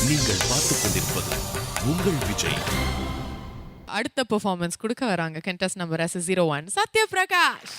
நீங்கள் பார்த்துக் கொண்டிருப்பது உங்கள் விஜய். அடுத்த பெர்ஃபார்மன்ஸ் கொடுக்க வராங்க கண்டெஸ்ட் நம்பர் S01 சத்யபிரகாஷ்.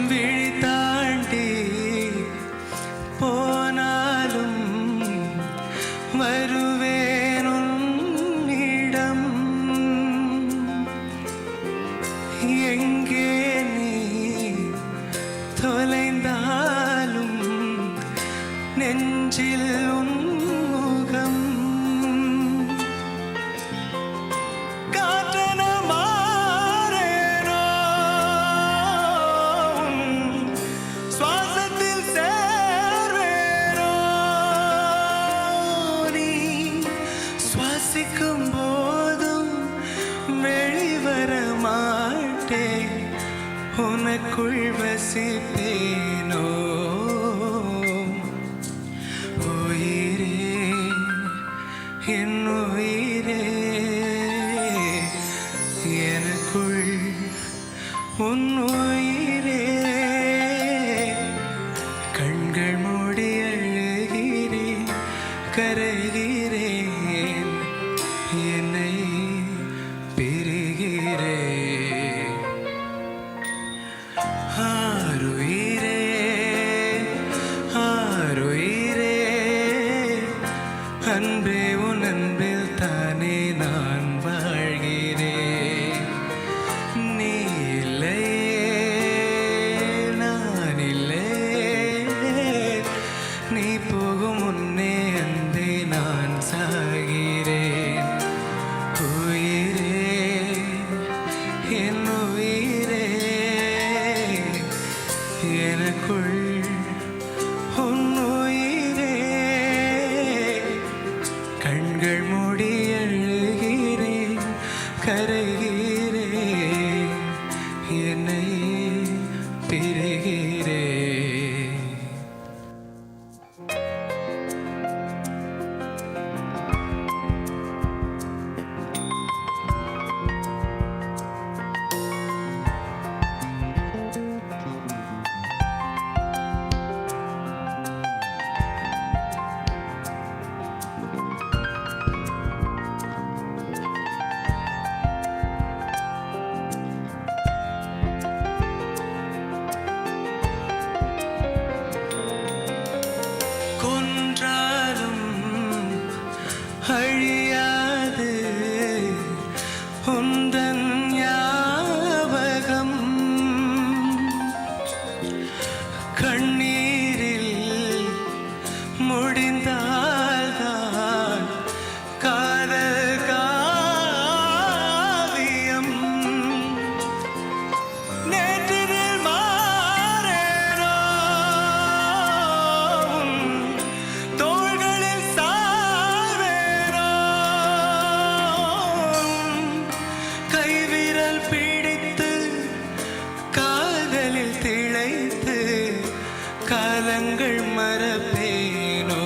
விழி தாண்டி போனாலும் வருவேன் உன்னிடம். எங்கே நீ தொலைந்தாலும் நெஞ்சில் உன் முகம். சுவாசிக்கும் போதும் வெளிவர மாட்டேன், உனக்குள் வசிப்பேனோ. உயிரே என் உயிரே, எனக்குள் உன் உயிரே. கண்கள் மூடி அழுகிறேன், கரைகிறேன், என்னை பெறுகிறேன். ஆருயிரே ஆருயிரே, அன்பே உன் அன்பில் தானே நான் வாழ்கிறேன். நீ இல்லையே நான் இல்லையே, நீ போகும் முன்னே அன்பே நான் சாகிறேன். உயிரே என் உயிரே, எனக்குள் உன் உயிரே. கண்கள் மூடி அழுகிறேன், கரைகிறேன், என்னை பெறுகிறேன். கொன்றாலும் அழியாது உந்தன் ஞாபகம். கண்ணீரில் முடிந்தால்தான் காதல் காவியம். நேற்றினில் மாறேனோ, தோள்களில் சாவேனோ. கைவிரல் பிடித்து காதலில் திளைத்து காலங்கள் மறப்பேனோ.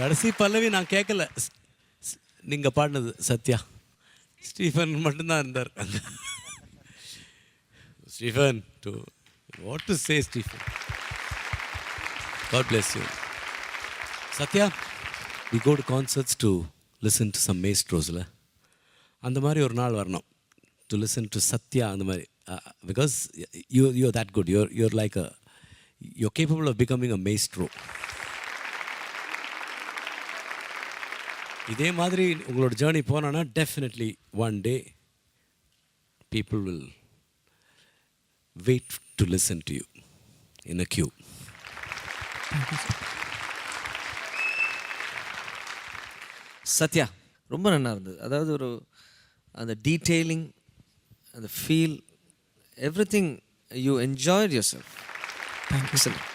கடைசி பல்லவி நான் கேட்கல. நீங்கள் பாடினது சத்யா. ஸ்டீஃபன் மட்டும்தான் இருந்தார் அங்கே. Stephen to what to say Stephen. God bless you. Sathya, we go to concerts to listen to some மேஸ்ட்ரோஸில். அந்த மாதிரி ஒரு நாள் வரணும் டு லிசன் டு சத்யா. அந்த மாதிரி because you that good. Your like your capable of becoming a maestro. இதே மாதிரி உங்களோட ஜேர்னி போனோன்னா definitely one day people will wait to listen to you in a queue. Sathya ரொம்ப நல்லா இருந்தது. அதாவது ஒரு அந்த டீட்டெயிலிங், அந்த feel, everything you enjoyed yourself. Thank you excellent.